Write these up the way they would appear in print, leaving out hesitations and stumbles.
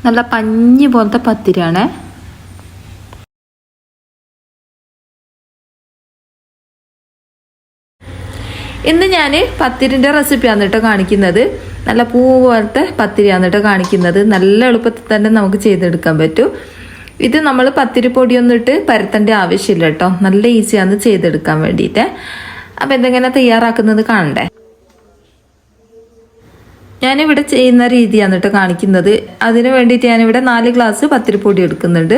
നല്ല പഞ്ഞി പോലത്തെ പത്തിരിയാണ്. ഇന്ന് ഞാൻ പത്തിരിൻ്റെ റെസിപ്പിയാണ് കേട്ടോ കാണിക്കുന്നത്. നല്ല പൂ പോലത്തെ പത്തിരിയാണ് കേട്ടോ കാണിക്കുന്നത്. നല്ല എളുപ്പത്തിൽ തന്നെ നമുക്ക് ചെയ്തെടുക്കാൻ പറ്റും. ഇത് നമ്മൾ പത്തിരി പൊടിയൊന്നും ഇട്ട് പരത്തേണ്ട ആവശ്യമില്ല കേട്ടോ. നല്ല ഈസിയാണ് ചെയ്തെടുക്കാൻ വേണ്ടിയിട്ട്. അപ്പം എന്തെങ്ങനെ തയ്യാറാക്കുന്നത് കാണണ്ടേ? ഞാനിവിടെ ചെയ്യുന്ന രീതിയാണ് കേട്ടോ കാണിക്കുന്നത്. അതിന് വേണ്ടിയിട്ട് ഞാനിവിടെ 4 ഗ്ലാസ് പത്തിരിപ്പൊടി എടുക്കുന്നുണ്ട്.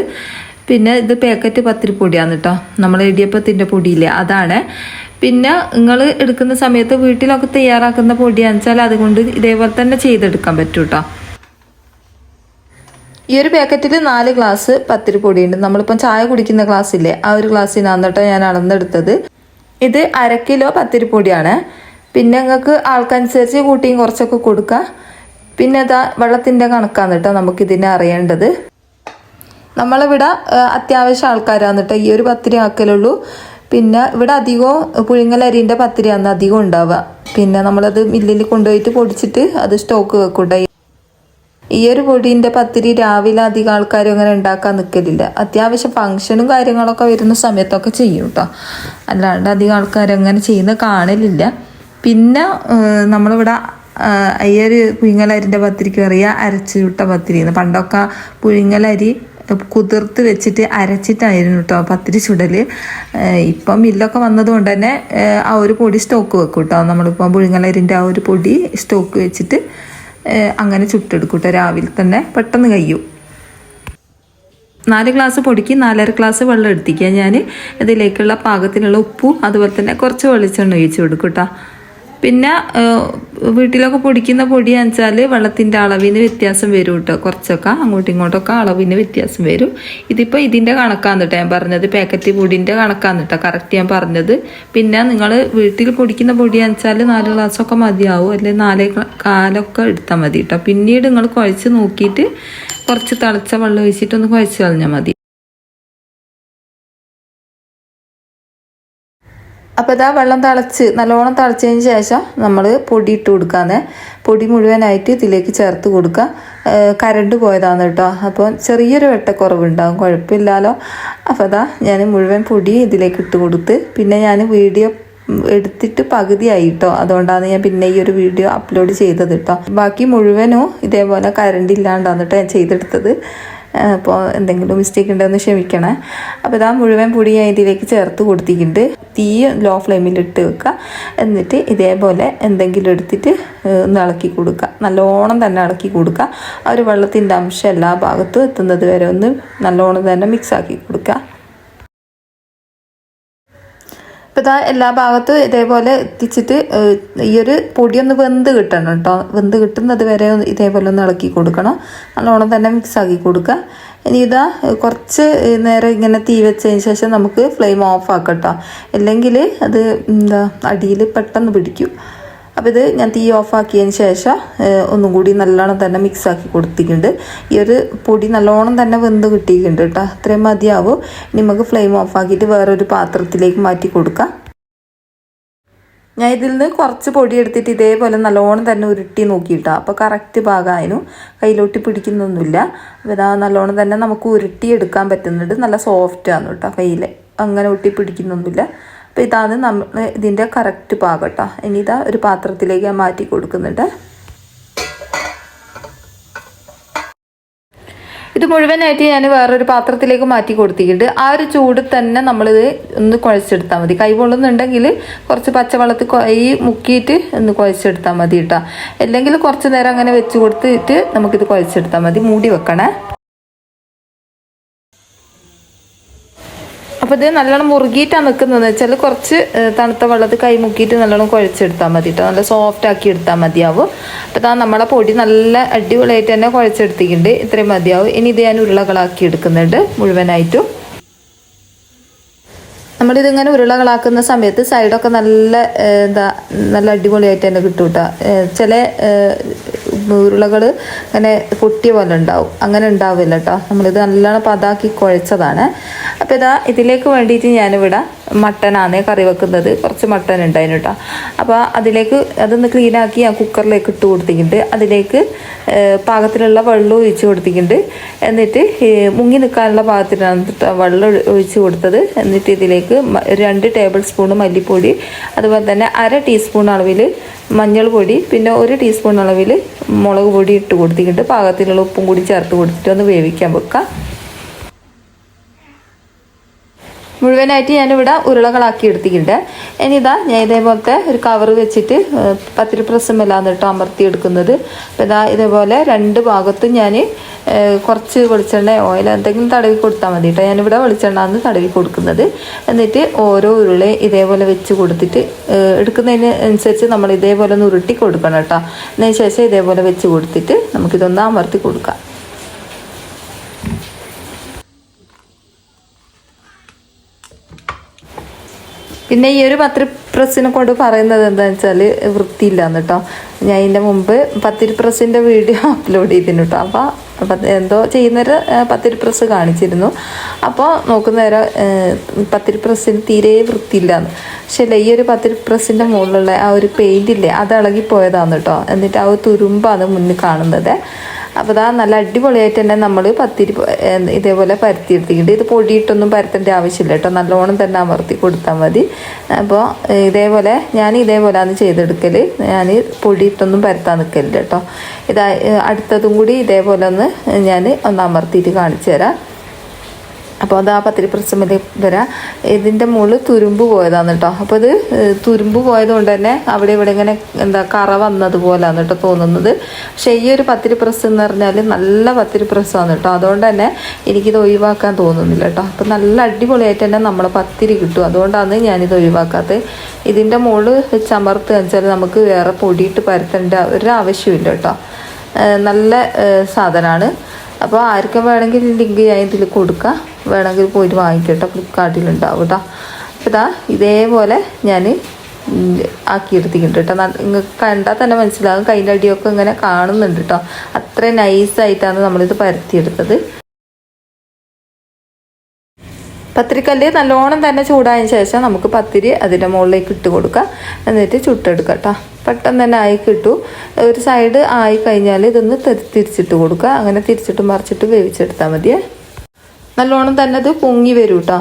പിന്നെ ഇത് പാക്കറ്റ് പത്തിരിപ്പൊടിയാണ് കേട്ടോ, നമ്മൾ ഇടിയപ്പത്തിൻ്റെ പൊടിയില്ലേ അതാണ്. പിന്നെ നിങ്ങൾ എടുക്കുന്ന സമയത്ത് വീട്ടിലൊക്കെ തയ്യാറാക്കുന്ന പൊടിയാണെന്ന് വെച്ചാൽ അതുകൊണ്ട് ഇതേപോലെ തന്നെ ചെയ്തെടുക്കാൻ പറ്റും കേട്ടോ. ഈ ഒരു പാക്കറ്റിൽ 4 ഗ്ലാസ് പത്തിരിപ്പൊടിയുണ്ട്. നമ്മളിപ്പം ചായ കുടിക്കുന്ന ഗ്ലാസ് ഇല്ലേ, ആ ഒരു ഗ്ലാസ്സിനാണ് കേട്ടോ ഞാൻ അളന്നെടുത്തത്. ഇത് 1/2 കിലോ പത്തിരിപ്പൊടിയാണ്. പിന്നെ നിങ്ങൾക്ക് ആൾക്കനുസരിച്ച് കൂട്ടിയും കുറച്ചൊക്കെ കൊടുക്കുക. പിന്നെ ഇതാ വെള്ളത്തിൻ്റെ കണക്കാണ് കേട്ടോ നമുക്കിതിനെ അറിയേണ്ടത്. നമ്മളിവിടെ അത്യാവശ്യം ആൾക്കാരാണ് കേട്ടോ ഈ ഒരു പത്തിരി ആക്കലുള്ളൂ. പിന്നെ ഇവിടെ അധികവും പുഴുങ്ങലരിൻ്റെ പത്തിരിയാണ് അധികം ഉണ്ടാവുക. പിന്നെ നമ്മളത് മില്ലിൽ കൊണ്ടുപോയിട്ട് പൊടിച്ചിട്ട് അത് സ്റ്റോക്ക് വെക്കൂട്ടെ. ഈ ഒരു പൊടീൻ്റെ പത്തിരി രാവിലെ അധികം ആൾക്കാരും അങ്ങനെ ഉണ്ടാക്കാൻ നിൽക്കലില്ല. അത്യാവശ്യം ഫംഗ്ഷനും കാര്യങ്ങളൊക്കെ വരുന്ന സമയത്തൊക്കെ ചെയ്യും കേട്ടോ. അല്ലാണ്ട് അധികം ആൾക്കാരങ്ങനെ ചെയ്യുന്ന കാണലില്ല. പിന്നെ നമ്മളിവിടെ ഈ ഒരു പുഴുങ്ങലരിൻ്റെ പത്തിരിക്ക് പറയുക അരച്ച് ചുട്ട പത്തിരിന്ന്. പണ്ടൊക്കെ പുഴുങ്ങലരി കുതിർത്ത് വെച്ചിട്ട് അരച്ചിട്ടായിരുന്നു കേട്ടോ പത്തിരി ചുടൽ. ഇപ്പം മില്ലൊക്കെ വന്നതുകൊണ്ട് തന്നെ ആ ഒരു പൊടി സ്റ്റോക്ക് വെക്കും കേട്ടോ. നമ്മളിപ്പം പുഴുങ്ങലരിൻ്റെ ആ ഒരു പൊടി സ്റ്റോക്ക് വെച്ചിട്ട് അങ്ങനെ ചുട്ടെടുക്കും കേട്ടോ. രാവിലെ തന്നെ പെട്ടെന്ന് കഴിയും. 4 ഗ്ലാസ് പൊടിക്ക് 4.5 ഗ്ലാസ് വെള്ളം എടുത്തിക്കുക ഞാൻ. ഇതിലേക്കുള്ള പാകത്തിനുള്ള ഉപ്പും അതുപോലെ തന്നെ കുറച്ച് വെളിച്ചെണ്ണ ഒഴിച്ച് കൊടുക്കും കേട്ടോ. പിന്നെ വീട്ടിലൊക്കെ പൊടിക്കുന്ന പൊടിയാണെന്ന് വെച്ചാൽ വെള്ളത്തിൻ്റെ അളവിന് വ്യത്യാസം വരും കേട്ടോ. കുറച്ചൊക്കെ അങ്ങോട്ടും ഇങ്ങോട്ടൊക്കെ അളവിന് വ്യത്യാസം വരും. ഇതിപ്പോൾ ഇതിൻ്റെ കണക്കാണ് കേട്ടോ ഞാൻ പറഞ്ഞത്. പാക്കറ്റ് പൊടിൻ്റെ കണക്കാണ് കേട്ടോ കറക്റ്റ് ഞാൻ പറഞ്ഞത്. പിന്നെ നിങ്ങൾ വീട്ടിൽ പൊടിക്കുന്ന പൊടിയാണെന്ന് വെച്ചാൽ 4 ഗ്ലാസ്സൊക്കെ മതിയാവും, അല്ലെങ്കിൽ 4.25 എടുത്താൽ മതി കേട്ടോ. പിന്നീട് നിങ്ങൾ കുഴച്ച് നോക്കിയിട്ട് കുറച്ച് തിളച്ച വെള്ളം ഒഴിച്ചിട്ടൊന്ന് കുഴച്ച് കളഞ്ഞാൽ മതി. അപ്പോൾ ഇതാ വെള്ളം നല്ലോണം തിളച്ചതിന് ശേഷം നമ്മൾ പൊടി ഇട്ട് കൊടുക്കാന്ന്. പൊടി മുഴുവനായിട്ട് ഇതിലേക്ക് ചേർത്ത് കൊടുക്കുക. കരണ്ട് പോയതാണ് കേട്ടോ, അപ്പോൾ ചെറിയൊരു വെട്ടക്കുറവുണ്ടാകും, കുഴപ്പമില്ലല്ലോ. അപ്പോൾ ഇതാ ഞാൻ മുഴുവൻ പൊടി ഇതിലേക്ക് ഇട്ട് കൊടുത്ത്. പിന്നെ ഞാൻ വീഡിയോ എടുത്തിട്ട് പകുതിയായി കേട്ടോ, അതുകൊണ്ടാണ് ഞാൻ പിന്നെ ഈ ഒരു വീഡിയോ അപ്ലോഡ് ചെയ്തത് കേട്ടോ. ബാക്കി മുഴുവനും ഇതേപോലെ കരണ്ട് ഇല്ലാണ്ടാണ് കേട്ടോ ഞാൻ ചെയ്തെടുത്തത്. അപ്പോൾ എന്തെങ്കിലും മിസ്റ്റേക്ക് ഉണ്ടെന്ന് ക്ഷമിക്കണേ. അപ്പോൾ ഇതാ മുഴുവൻ പൊടി ഞാൻ ഇതിലേക്ക് ചേർത്ത് കൊടുത്തിട്ടുണ്ട്. തീ ലോ ഫ്ലെയിമിലിട്ട് വെക്കുക. എന്നിട്ട് ഇതേപോലെ എന്തെങ്കിലും എടുത്തിട്ട് ഒന്ന് ഇളക്കി കൊടുക്കുക. നല്ലോണം തന്നെ ഇളക്കി കൊടുക്കുക. ആ ഒരു വെള്ളത്തിൻ്റെ അംശം എല്ലാ ഭാഗത്തും എത്തുന്നത് വരെ ഒന്ന് നല്ലോണം തന്നെ മിക്സാക്കി കൊടുക്കുക. അപ്പോൾ ഇതാ എല്ലാ ഭാഗത്തും ഇതേപോലെ എത്തിച്ചിട്ട് ഈ ഒരു പൊടിയൊന്ന് വെന്ത് കിട്ടണം കേട്ടോ. വെന്ത് കിട്ടുന്നത് വരെ ഇതേപോലെ ഒന്ന് ഇളക്കി കൊടുക്കണം. നല്ലോണം തന്നെ മിക്സാക്കി കൊടുക്കുക. ഇനി ഇതാ കുറച്ച് നേരം ഇങ്ങനെ തീ വെച്ചതിന് ശേഷം നമുക്ക് ഫ്ലെയിം ഓഫ് ആക്കാം കേട്ടോ. അല്ലെങ്കിൽ അത് അടിയിൽ പെട്ടെന്ന് പിടിക്കും. അപ്പോൾ ഇത് ഞാൻ തീ ഓഫാക്കിയതിന് ശേഷം ഒന്നും കൂടി നല്ലോണം തന്നെ മിക്സാക്കി കൊടുത്തിട്ടുണ്ട്. ഈ ഒരു പൊടി നല്ലോണം തന്നെ വെന്ത് കിട്ടിയിട്ടുണ്ട് കേട്ടോ. അത്രയും മതിയാവും. നമുക്ക് ഫ്ലെയിം ഓഫാക്കിയിട്ട് വേറൊരു പാത്രത്തിലേക്ക് മാറ്റി കൊടുക്കാം. ഞാൻ ഇതിൽ നിന്ന് കുറച്ച് പൊടി എടുത്തിട്ട് ഇതേപോലെ നല്ലോണം തന്നെ ഉരുട്ടി നോക്കിയിട്ടാ. അപ്പോൾ കറക്റ്റ് ഭാഗമായിരുന്നു, കയ്യിലോട്ടി പിടിക്കുന്നൊന്നുമില്ല. അപ്പോൾ ഇതാ നല്ലോണം തന്നെ നമുക്ക് ഉരുട്ടി എടുക്കാൻ പറ്റുന്നുണ്ട്. നല്ല സോഫ്റ്റാണ് കേട്ടോ, കയ്യിൽ അങ്ങനെ ഒട്ടി പിടിക്കുന്നൊന്നുമില്ല. അപ്പോൾ ഇതാണ് നമ്മൾ ഇതിൻ്റെ കറക്റ്റ് പാകം കേട്ടോ. ഇനി ഇതാ ഒരു പാത്രത്തിലേക്ക് ഞാൻ മാറ്റി കൊടുക്കുന്നുണ്ട്. ഇത് മുഴുവനായിട്ട് ഞാൻ വേറൊരു പാത്രത്തിലേക്ക് മാറ്റി കൊടുത്തിട്ടുണ്ട്. ആ ഒരു ചൂട് തന്നെ നമ്മളിത് ഒന്ന് കുഴച്ചെടുത്താൽ മതി. കൈ പൊള്ളുന്നുണ്ടെങ്കിൽ കുറച്ച് പച്ചവെള്ളത്തിൽ കൈ മുക്കിയിട്ട് ഒന്ന് കുഴച്ചെടുത്താൽ മതി കേട്ടോ. അല്ലെങ്കിൽ കുറച്ച് നേരം അങ്ങനെ വെച്ച് കൊടുത്തിട്ട് നമുക്കിത് കുഴച്ചെടുത്താൽ മതി. മൂടി വെക്കണേ. അപ്പോൾ ഇത് നല്ലോണം മുറുകിയിട്ടാണ് നിൽക്കുന്നതെന്ന് വെച്ചാൽ കുറച്ച് തണുത്ത വെള്ളത്തിൽ കൈ മുക്കിയിട്ട് നല്ലോണം കുഴച്ചെടുത്താൽ മതി കേട്ടോ. നല്ല സോഫ്റ്റ് ആക്കി എടുത്താൽ മതിയാവും. അപ്പോൾ ഇതാ നമ്മളെ പൊടി നല്ല അടിപൊളിയായിട്ട് തന്നെ കുഴച്ചെടുത്തിട്ടുണ്ട്. ഇത്രയും മതിയാവും. ഇനി ഇത് ഞാൻ ഉരുളകളാക്കി എടുക്കുന്നുണ്ട് മുഴുവനായിട്ടും. നമ്മളിതിങ്ങനെ ഉരുളകളാക്കുന്ന സമയത്ത് സൈഡൊക്കെ നല്ല അടിപൊളിയായിട്ട് തന്നെ കിട്ടും കേട്ടോ. ചില ഉരുളകൾ ഇങ്ങനെ പൊട്ടിയ പോലെ ഉണ്ടാവും, അങ്ങനെ ഉണ്ടാവില്ല കേട്ടോ. നമ്മളിത് നല്ലോണം പതാക്കി കുഴച്ചതാണ്. അപ്പോൾ ഇതിലേക്ക് വേണ്ടിയിട്ട് ഞാനിവിടെ മട്ടനാണ് കറി വെക്കുന്നത്. കുറച്ച് മട്ടൻ ഉണ്ടായിരുന്നു കേട്ടോ. അപ്പോൾ അതിലേക്ക് അതൊന്ന് ക്ലീനാക്കി ഞാൻ കുക്കറിലേക്ക് ഇട്ട് കൊടുത്തിട്ടുണ്ട്. അതിലേക്ക് പാകത്തിലുള്ള വെള്ളം ഒഴിച്ച് കൊടുത്തിട്ടുണ്ട്. എന്നിട്ട് മുങ്ങി നിൽക്കാനുള്ള പാകത്തിനാണ് വെള്ളം ഒഴിച്ച് കൊടുത്തത്. എന്നിട്ട് ഇതിലേക്ക് 2 ടേബിൾ സ്പൂൺ മല്ലിപ്പൊടി, അതുപോലെ തന്നെ 1/2 ടീസ്പൂൺ അളവിൽ മഞ്ഞൾപ്പൊടി, പിന്നെ 1 ടീസ്പൂൺ അളവിൽ മുളക് പൊടി ഇട്ട് കൊടുത്തിട്ടുണ്ട്. പാകത്തിലുള്ള ഉപ്പും കൂടി ചേർത്ത് കൊടുത്തിട്ട് ഒന്ന് വേവിക്കാൻ വെക്കാം. മുഴുവനായിട്ട് ഞാനിവിടെ ഉരുളകളാക്കി എടുത്തിട്ടുണ്ട്. ഇനിതാ ഞാൻ ഇതേപോലത്തെ ഒരു കവർ വെച്ചിട്ട് പത്തിരി പ്രസ്സുമെല്ലാം ഇട്ട് അമർത്തി എടുക്കുന്നത്. അപ്പോൾ ഇതാ ഇതേപോലെ 2 ഭാഗത്തും ഞാൻ കുറച്ച് വെളിച്ചെണ്ണ ഓയിൽ എന്തെങ്കിലും തടവി കൊടുത്താൽ മതി കേട്ടോ. ഞാനിവിടെ വെളിച്ചെണ്ണ തടവി കൊടുക്കുന്നത്. എന്നിട്ട് ഓരോ ഉരുള ഇതേപോലെ വെച്ച് കൊടുത്തിട്ട് എടുക്കുന്നതിന് അനുസരിച്ച് നമ്മൾ ഇതേപോലെ ഒന്ന് ഉരുട്ടി കൊടുക്കണം കേട്ടോ. അതിന് ശേഷം ഇതേപോലെ വെച്ച് കൊടുത്തിട്ട് നമുക്കിതൊന്ന് അമർത്തി കൊടുക്കാം. പിന്നെ ഈ ഒരു പത്തിരി പ്രസ്സിനെ കൊണ്ട് പറയുന്നത് എന്താണെന്ന് വെച്ചാൽ വൃത്തിയില്ലാന്ന് കേട്ടോ. ഞാൻ ഇതിൻ്റെ മുമ്പ് പത്തിരി പ്രസ്സിൻ്റെ വീഡിയോ അപ്ലോഡ് ചെയ്തിരുന്നു കേട്ടോ. അപ്പോൾ എന്തോ ചെയ്യുന്നൊരു പത്തിരി പ്രസ് കാണിച്ചിരുന്നു. അപ്പോൾ നോക്കുന്നേരം പത്തിരി പ്രസ്സിന് തീരെ വൃത്തിയില്ലാന്ന്. പക്ഷേ ഈ ഒരു പത്തിരി പ്രസ്സിൻ്റെ മുകളിലുള്ള ആ ഒരു പെയിൻ്റ് ഇല്ലേ, അത് ഇളകിപ്പോയതാണ് കേട്ടോ. എന്നിട്ട് ആ ഒരു തുരുമ്പാണ് മുന്നിൽ കാണുന്നത്. അപ്പോൾ ഇതാ നല്ല അടിപൊളിയായിട്ട് തന്നെ നമ്മൾ പത്തിരി ഇതേപോലെ പരത്തിയെടുത്തിട്ടുണ്ട്. ഇത് പൊടിയിട്ടൊന്നും പരത്തേണ്ട ആവശ്യമില്ല കേട്ടോ. നല്ലോണം തന്നെ അമർത്തി കൊടുത്താൽ മതി. അപ്പോൾ ഞാൻ ഇതേപോലെയാണ് ചെയ്തെടുക്കൽ. ഞാൻ പൊടിയിട്ടൊന്നും പരത്താൻ നിൽക്കലില്ല കേട്ടോ. ഇതാ അടുത്തതും കൂടി ഇതേപോലെ ഞാൻ അമർത്തിയിട്ട് കാണിച്ചു തരാം. അപ്പോൾ അത് ആ പത്തിരി പ്രസ്സുമ്മൽ വരാം. ഇതിൻ്റെ മുകളിൽ തുരുമ്പ് പോയതാണ് കേട്ടോ. അപ്പോൾ ഇത് തുരുമ്പ് പോയതുകൊണ്ട് തന്നെ അവിടെ ഇവിടെ ഇങ്ങനെ കറ വന്നതുപോലെയാണ് കേട്ടോ തോന്നുന്നത്. പക്ഷേ ഈ ഒരു പത്തിരി പ്രസ് എന്ന് പറഞ്ഞാൽ നല്ല പത്തിരി പ്രസ്സാണ് കേട്ടോ. അതുകൊണ്ട് തന്നെ എനിക്കിത് ഒഴിവാക്കാൻ തോന്നുന്നില്ല കേട്ടോ. അപ്പോൾ നല്ല അടിപൊളിയായിട്ട് തന്നെ നമ്മളെ പത്തിരി കിട്ടും. അതുകൊണ്ടാണ് ഞാനിത് ഒഴിവാക്കാത്തത്. ഇതിൻ്റെ മുകളിൽ ചമർത്തുക വെച്ചാൽ നമുക്ക് വേറെ പൊടിയിട്ട് പരത്തേണ്ട ഒരു ആവശ്യമില്ല കേട്ടോ. നല്ല സാധനമാണ്. അപ്പോൾ ആർക്കും വേണമെങ്കിൽ ലിങ്ക് ഞാൻ ഇതിൽ കൊടുക്കാം. വേണമെങ്കിൽ പോയിട്ട് വാങ്ങിക്കട്ടോ, ഫ്ലിപ്കാർട്ടിലുണ്ടാവും കേട്ടോ. അപ്പോൾ ഇതാ ഇതേപോലെ ഞാൻ ആക്കിയെടുത്തിട്ടുണ്ട് കേട്ടോ. നിങ്ങൾക്ക് കണ്ടാൽ തന്നെ മനസ്സിലാകും. കൈൻ്റെ അടിയൊക്കെ ഇങ്ങനെ കാണുന്നുണ്ട് കേട്ടോ. അത്ര നൈസായിട്ടാണ് നമ്മളിത് പരത്തിയെടുത്തത്. പത്തിരിക്കല്ല് നല്ലോണം തന്നെ ചൂടായതിന് ശേഷം നമുക്ക് പത്തിരി അതിൻ്റെ മുകളിലേക്ക് ഇട്ട് കൊടുക്കുക. എന്നിട്ട് ചുട്ടെടുക്കുക കേട്ടോ. പെട്ടെന്ന് തന്നെ ആയി കിട്ടും. ഒരു സൈഡ് ആയി കഴിഞ്ഞാൽ ഇതൊന്ന് തിരിച്ചിട്ട് കൊടുക്കുക. അങ്ങനെ തിരിച്ചിട്ട് മറിച്ചിട്ട് വേവിച്ചെടുത്താൽ മതിയേ. നല്ലോണം തന്നെ ഇത് പൊങ്ങി വരും കേട്ടോ.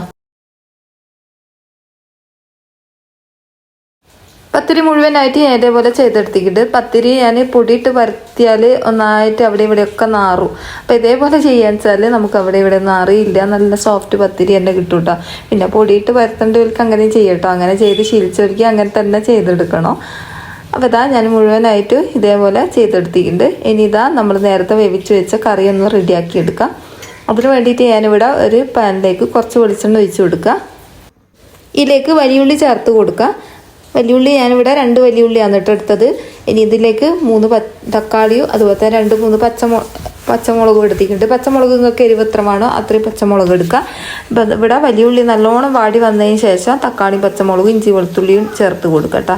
പത്തിരി മുഴുവനായിട്ട് ഞാൻ ഇതേപോലെ ചെയ്തെടുത്തിട്ടുണ്ട്. പത്തിരി ഞാൻ പൊടിയിട്ട് പരത്തിയാൽ ഒന്നായിട്ട് അവിടെ ഇവിടെയൊക്കെ നാറും. അപ്പോൾ ഇതേപോലെ ചെയ്യാന്ന് വെച്ചാൽ നമുക്ക് അവിടെ ഇവിടെ നാറിയില്ല. നല്ല സോഫ്റ്റ് പത്തിരി തന്നെ കിട്ടും കേട്ടോ. പിന്നെ പൊടിയിട്ട് പരത്തേണ്ടവർക്ക് അങ്ങനെയും ചെയ്യട്ടോ. അങ്ങനെ ചെയ്ത് ശീലിച്ചവർക്ക് അങ്ങനെ തന്നെ ചെയ്തെടുക്കണം. അപ്പോൾ ഇതാ ഞാൻ മുഴുവനായിട്ട് ഇതേപോലെ ചെയ്തെടുത്തിട്ടുണ്ട്. ഇനി ഇതാ നമ്മൾ നേരത്തെ വേവിച്ച് വെച്ച കറി ഒന്ന് റെഡിയാക്കി എടുക്കാം. അതിന് വേണ്ടിയിട്ട് ഞാനിവിടെ ഒരു പാനിലേക്ക് കുറച്ച് വെളിച്ചെണ്ണ ഒഴിച്ച് കൊടുക്കുക. ഇതിലേക്ക് വലിയുള്ളി ചേർത്ത് കൊടുക്കുക. വലിയുള്ളി ഞാനിവിടെ 2 വലിയുള്ളിയാണ് എടുത്തത്. ഇനി ഇതിലേക്ക് 3 തക്കാളിയും അതുപോലെ തന്നെ 2-3 പച്ചമുളകും എടുത്തിട്ടുണ്ട്. പച്ചമുളക് നിങ്ങൾക്ക് എരിവ് എത്രമാണോ അത്രയും പച്ചമുളക് എടുക്കുക. അപ്പം ഇവിടെ വലിയുള്ളി നല്ലോണം വാടി വന്നതിന് ശേഷം തക്കാളിയും പച്ചമുളകും ഇഞ്ചി വെളുത്തുള്ളിയും ചേർത്ത് കൊടുക്കട്ടോ.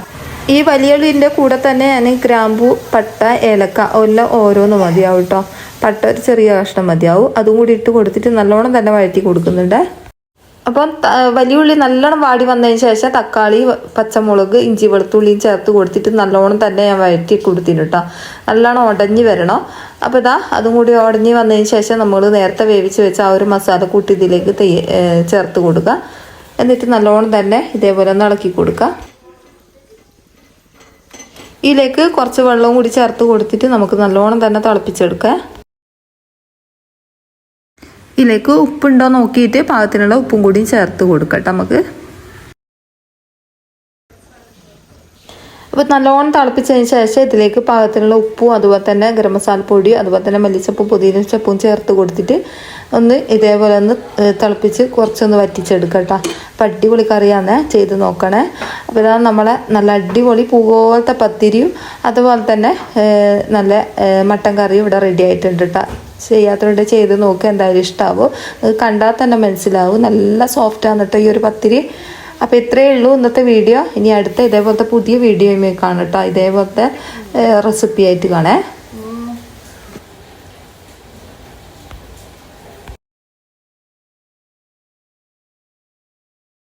ഈ വലിയുള്ളിൻ്റെ കൂടെ തന്നെ ഞാൻ ഗ്രാമ്പു, പട്ട, ഏലക്ക എല്ലാം ഓരോന്ന് മതിയാവും കേട്ടോ. പട്ട ഒരു ചെറിയ കഷ്ണം മതിയാവും. അതും കൂടി ഇട്ട് കൊടുത്തിട്ട് നല്ലോണം തന്നെ വഴറ്റി കൊടുക്കുന്നുണ്ട്. അപ്പം വലിയുള്ളി നല്ലോണം വാടി വന്നതിന് ശേഷം തക്കാളി, പച്ചമുളക്, ഇഞ്ചി വെളുത്തുള്ളിയും ചേർത്ത് കൊടുത്തിട്ട് നല്ലോണം തന്നെ ഞാൻ വഴറ്റി കൊടുത്തിട്ട് കേട്ടോ. നല്ലോണം ഉടഞ്ഞ് വരണം. അപ്പോൾ ഇതാ അതും കൂടി ഉടഞ്ഞ് വന്നതിന് ശേഷം നമ്മൾ നേരത്തെ വേവിച്ച് വെച്ച ആ ഒരു മസാല കൂട്ടി ഇതിലേക്ക് ചേർത്ത് കൊടുക്കുക. എന്നിട്ട് നല്ലോണം തന്നെ ഇതേപോലെ ഒന്ന് ഇളക്കി കൊടുക്കുക. ഇതിലേക്ക് കുറച്ച് വെള്ളവും കൂടി ചേർത്ത് കൊടുത്തിട്ട് നമുക്ക് നല്ലോണം തന്നെ തിളപ്പിച്ചെടുക്കാം. ഇതിലേക്ക് ഉപ്പുണ്ടോ നോക്കിയിട്ട് പാകത്തിനുള്ള ഉപ്പും കൂടി ചേർത്ത് കൊടുക്കട്ടെ നമുക്ക്. അപ്പോൾ നല്ലോണം തിളപ്പിച്ചതിന് ശേഷം ഇതിലേക്ക് പാകത്തിനുള്ള ഉപ്പും അതുപോലെ തന്നെ ഗരം മസാല പൊടി അതുപോലെ തന്നെ മല്ലിച്ചപ്പും പുതിന ചപ്പും ചേർത്ത് കൊടുത്തിട്ട് ഒന്ന് ഇതേപോലെ ഒന്ന് തിളപ്പിച്ച് കുറച്ചൊന്ന് വറ്റിച്ചെടുക്കട്ടോ. അപ്പം അടിപൊളി കറിയാന്ന് ചെയ്ത് നോക്കണേ. അപ്പോൾ ഇതാ നമ്മളെ നല്ല അടിപൊളി പൂ പോലത്തെ പത്തിരിയും അതുപോലെ തന്നെ നല്ല മട്ടൻ കറിയും ഇവിടെ റെഡി ആയിട്ടുണ്ട് കേട്ടോ. ചെയ്യാത്തവരുടെ ചെയ്ത് നോക്കുക, എന്തായാലും ഇഷ്ടമാവും. കണ്ടാൽ തന്നെ മനസ്സിലാവും. നല്ല സോഫ്റ്റാണ് കേട്ടോ ഈ ഒരു പത്തിരി. അപ്പോൾ ഇത്രയേ ഉള്ളൂ ഇന്നത്തെ വീഡിയോ. ഇനി അടുത്ത ഇതേപോലത്തെ പുതിയ വീഡിയോയുമായി കാണാം കേട്ടോ. ഇതേപോലത്തെ റെസിപ്പി ആയിട്ട് കാണാം.